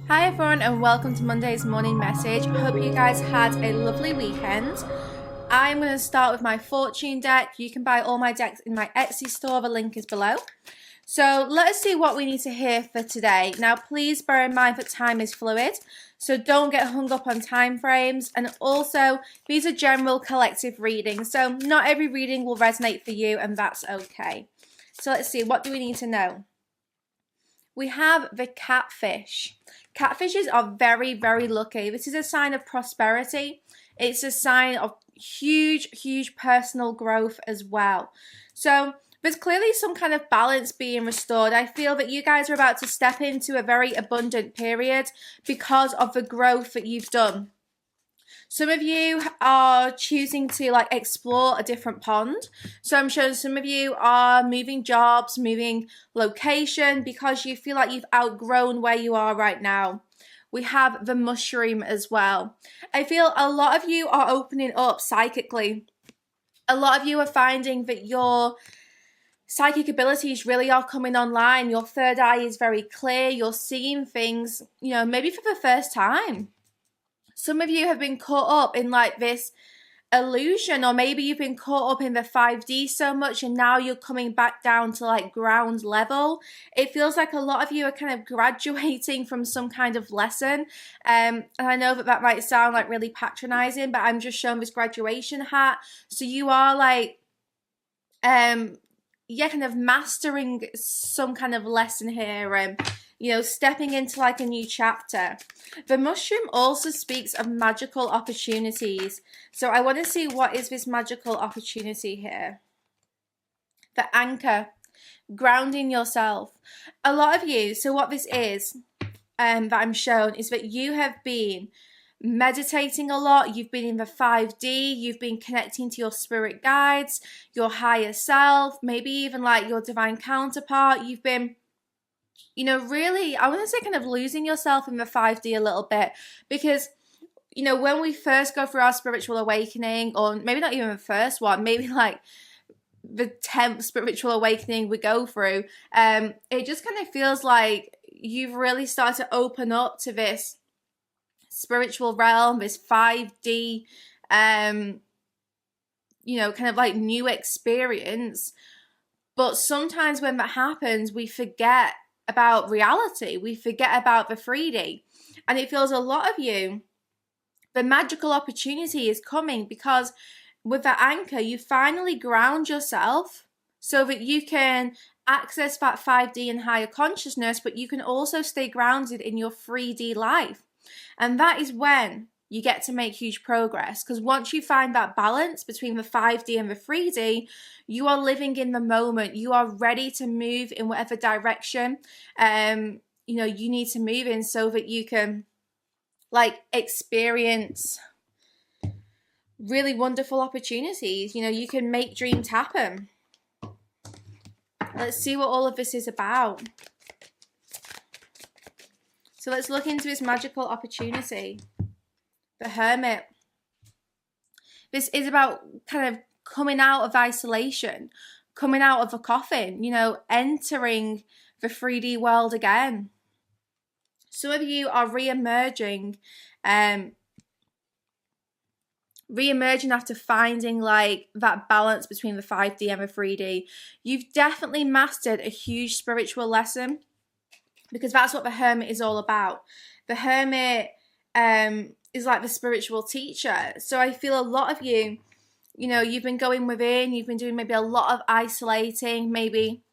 Hi everyone and welcome to Monday's morning message. Hope you guys had a lovely weekend. I'm going to start with my fortune deck. You can buy all my decks in my Etsy store. The link is below. So let us see what we need to hear for today. Now please bear in mind that time is fluid, so don't get hung up on time frames. And also these are general collective readings, so not every reading will resonate for you, and that's okay. So let's see, what do we need to know? We have the catfish. Catfishes are very, very lucky. This is a sign of prosperity. It's a sign of huge personal growth as well. So there's clearly some kind of balance being restored. I feel that you guys are about to step into a very abundant period because of the growth that you've done. Some of you are choosing to explore a different pond. So I'm sure some of you are moving jobs, moving location because you feel like you've outgrown where you are right now. We have the mushroom as well. I feel a lot of you are opening up psychically. A lot of you are finding that your psychic abilities really are coming online. Your third eye is very clear. You're seeing things, maybe for the first time. Some of you have been caught up in this illusion, or maybe you've been caught up in the 5D so much and now you're coming back down to ground level. It feels like a lot of you are kind of graduating from some kind of lesson. And I know that might sound really patronizing, but I'm just showing this graduation hat. So you are kind of mastering some kind of lesson here, stepping into a new chapter. The mushroom also speaks of magical opportunities. So I want to see, what is this magical opportunity here? The anchor, grounding yourself. A lot of you, so what this is that I'm shown is that you have been meditating a lot. You've been in the 5D, you've been connecting to your spirit guides, your higher self, maybe even your divine counterpart. You've been really, I want to say, kind of losing yourself in the 5D a little bit, because when we first go through our spiritual awakening, or maybe not even the first one, maybe the 10th spiritual awakening we go through, it just kind of feels like you've really started to open up to this spiritual realm, this 5D, kind of new experience. But sometimes when that happens, we forget about reality. We forget about the 3D. And it feels a lot of you, the magical opportunity is coming because with that anchor, you finally ground yourself so that you can access that 5D and higher consciousness, but you can also stay grounded in your 3D life. And that is when you get to make huge progress, because once you find that balance between the 5D and the 3D, you are living in the moment. You are ready to move in whatever direction you need to move in, so that you can experience really wonderful opportunities. You can make dreams happen. Let's see what all of this is about. So let's look into this magical opportunity. The Hermit. This is about kind of coming out of isolation, coming out of a coffin, entering the 3D world again. Some of you are re-emerging after finding that balance between the 5D and the 3D. You've definitely mastered a huge spiritual lesson, because that's what the Hermit is all about. The Hermit is the spiritual teacher. So I feel a lot of you, you've been going within, you've been doing maybe a lot of isolating, maybe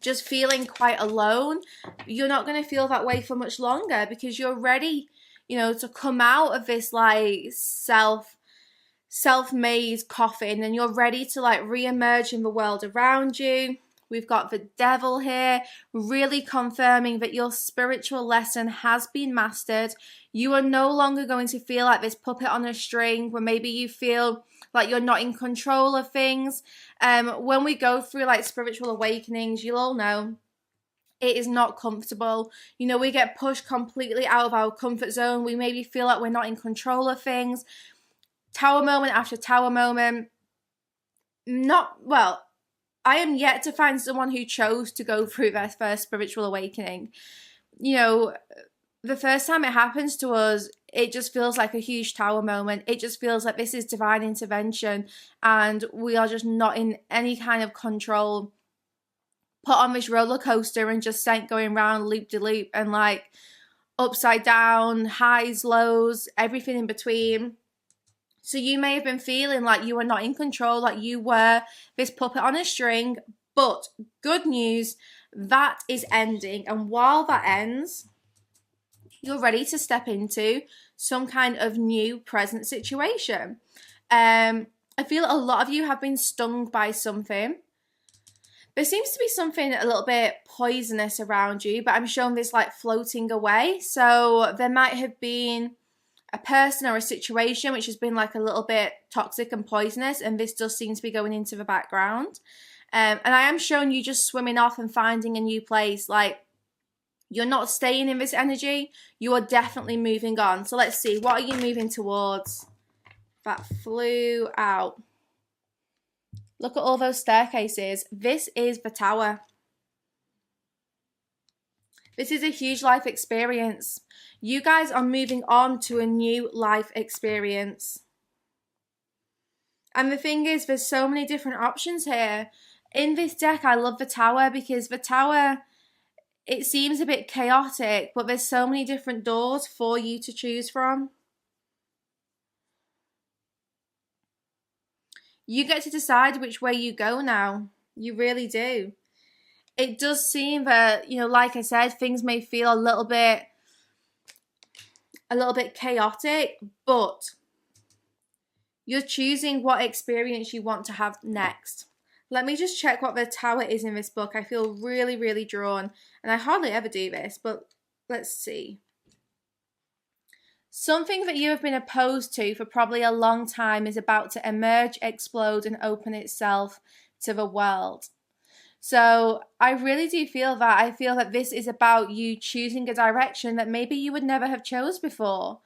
just feeling quite alone. You're not going to feel that way for much longer, because you're ready, to come out of this self-made coffin, and you're ready to re-emerge in the world around you. We've got the Devil here, really confirming that your spiritual lesson has been mastered. You are no longer going to feel like this puppet on a string, where maybe you feel like you're not in control of things. When we go through spiritual awakenings, you'll all know it is not comfortable. We get pushed completely out of our comfort zone. We maybe feel like we're not in control of things. Tower moment after tower moment. I am yet to find someone who chose to go through their first spiritual awakening. the first time it happens to us, it just feels like a huge tower moment. It just feels like this is divine intervention and we are just not in any kind of control. Put on this roller coaster and just sent going round loop de loop and like upside down, highs, lows, everything in between. So you may have been feeling like you were not in control, like you were this puppet on a string, but good news, that is ending. And while that ends, you're ready to step into some kind of new present situation. I feel a lot of you have been stung by something. There seems to be something a little bit poisonous around you, but I'm showing this like floating away. So there might have been a person or a situation which has been like a little bit toxic and poisonous, and this does seem to be going into the background. And I am showing you just swimming off and finding a new place. Like, you're not staying in this energy. You are definitely moving on. So let's see. What are you moving towards? That flew out. Look at all those staircases. This is the tower. This is a huge life experience. You guys are moving on to a new life experience. And the thing is, there's so many different options here. In this deck, I love the tower because the tower, it seems a bit chaotic, but there's so many different doors for you to choose from. You get to decide which way you go now. You really do. It does seem that, you know, like I said, things may feel a little bit chaotic, but you're choosing what experience you want to have next. Let me just check what the tower is in this book. I feel really, really drawn, and I hardly ever do this, but let's see. Something that you have been opposed to for probably a long time is about to emerge, explode, and open itself to the world. So I really do feel that. I feel that this is about you choosing a direction that maybe you would never have chose before.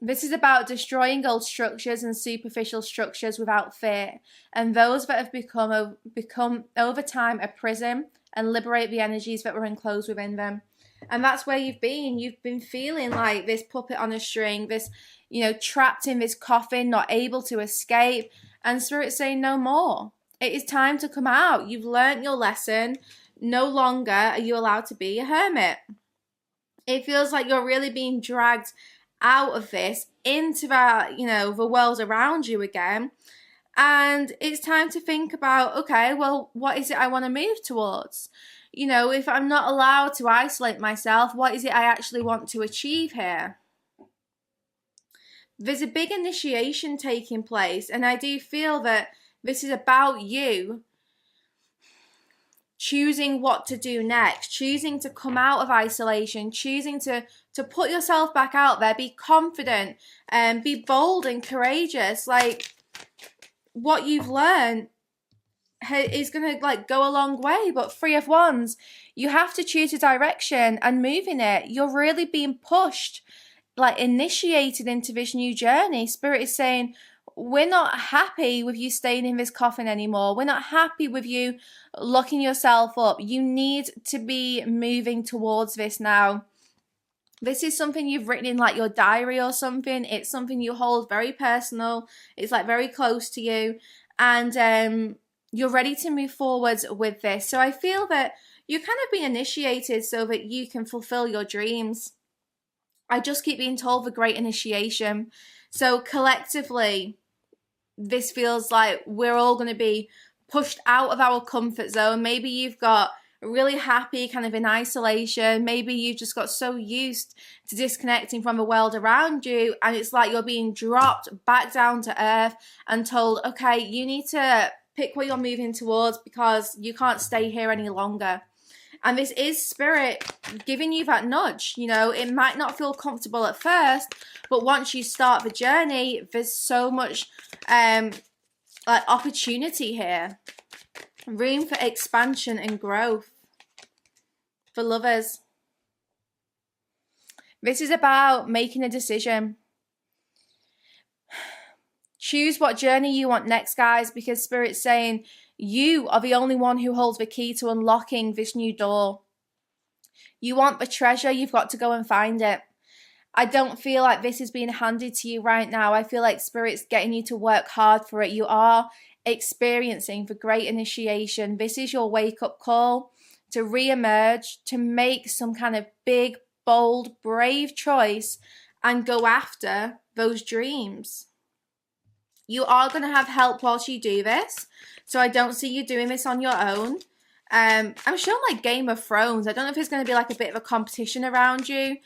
This is about destroying old structures and superficial structures without fear, and those that have become over time a prison, and liberate the energies that were enclosed within them. And that's where you've been. You've been feeling like this puppet on a string, this, you know, trapped in this coffin, not able to escape. And Spirit's saying no more. It is time to come out. You've learnt your lesson. No longer are you allowed to be a hermit. It feels like you're really being dragged out of this into the, you know, the world around you again. And it's time to think about, okay, well, what is it I want to move towards? You know, if I'm not allowed to isolate myself, what is it I actually want to achieve here? There's a big initiation taking place, and I do feel that this is about you choosing what to do next, choosing to come out of isolation, choosing to put yourself back out there, be confident, and be bold and courageous. Like, what you've learned is going to like go a long way. But Three of Wands, you have to choose a direction and move in it. You're really being pushed, like initiated into this new journey. Spirit is saying, we're not happy with you staying in this coffin anymore. We're not happy with you locking yourself up. You need to be moving towards this now. This is something you've written in like your diary or something. It's something you hold very personal. It's like very close to you. And you're ready to move forwards with this. So I feel that you kind of be initiated so that you can fulfill your dreams. I just keep being told the great initiation. So collectively, this feels like we're all going to be pushed out of our comfort zone. Maybe you've got really happy, kind of in isolation. Maybe you've just got so used to disconnecting from the world around you, and it's like you're being dropped back down to earth and told, okay, you need to pick what you're moving towards because you can't stay here any longer. And this is Spirit giving you that nudge. You know, it might not feel comfortable at first, but once you start the journey, there's so much like opportunity here. Room for expansion and growth. For lovers, this is about making a decision. Choose what journey you want next, guys, because Spirit's saying you are the only one who holds the key to unlocking this new door. You want the treasure, you've got to go and find it. I don't feel like this is being handed to you right now. I feel like Spirit's getting you to work hard for it. You are experiencing the great initiation. This is your wake-up call to re-emerge, to make some kind of big, bold, brave choice and go after those dreams. You are going to have help whilst you do this. So I don't see you doing this on your own. I'm shown like Game of Thrones. I don't know if it's going to be like a bit of a competition around you.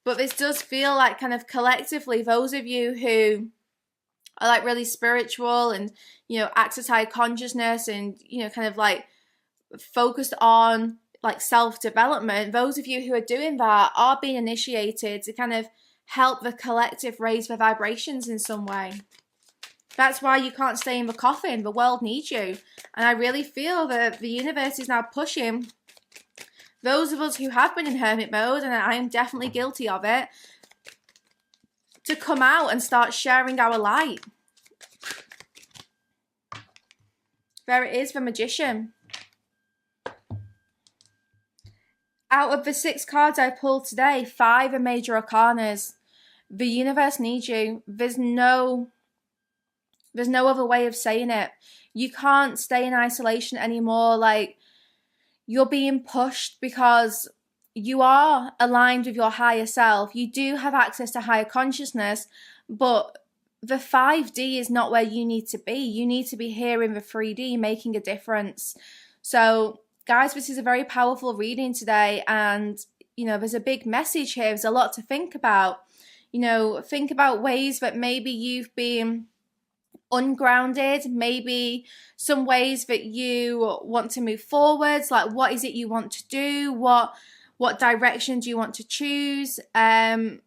But this does feel like kind of collectively, those of you who are like really spiritual and, you know, access higher consciousness and, you know, kind of like focused on like self-development, those of you who are doing that are being initiated to kind of help the collective raise their vibrations in some way. That's why you can't stay in the coffin. The world needs you. And I really feel that the universe is now pushing those of us who have been in hermit mode, and I am definitely guilty of it, to come out and start sharing our light. There it is, the Magician. Out of the 6 cards I pulled today, 5 are major arcanas. The universe needs you. There's no other way of saying it. You can't stay in isolation anymore. Like, you're being pushed because you are aligned with your higher self. You do have access to higher consciousness, but the 5D is not where you need to be. You need to be here in the 3D making a difference. So, guys, this is a very powerful reading today, and, you know, there's a big message here. There's a lot to think about. You know, think about ways that maybe you've been ungrounded, maybe some ways that you want to move forwards, like what is it you want to do, what direction do you want to choose. Yeah,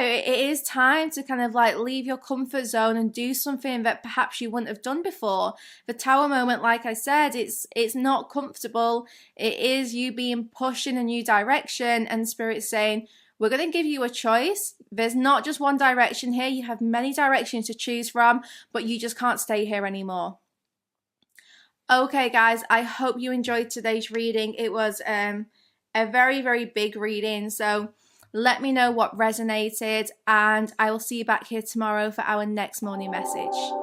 it is time to kind of like leave your comfort zone and do something that perhaps you wouldn't have done before. The Tower moment, like I said, it's not comfortable. It is you being pushed in a new direction, and Spirit's saying, we're going to give you a choice. There's not just one direction here. You have many directions to choose from, but you just can't stay here anymore. Okay, guys, I hope you enjoyed today's reading. It was a very, very big reading. So let me know what resonated, and I will see you back here tomorrow for our next morning message.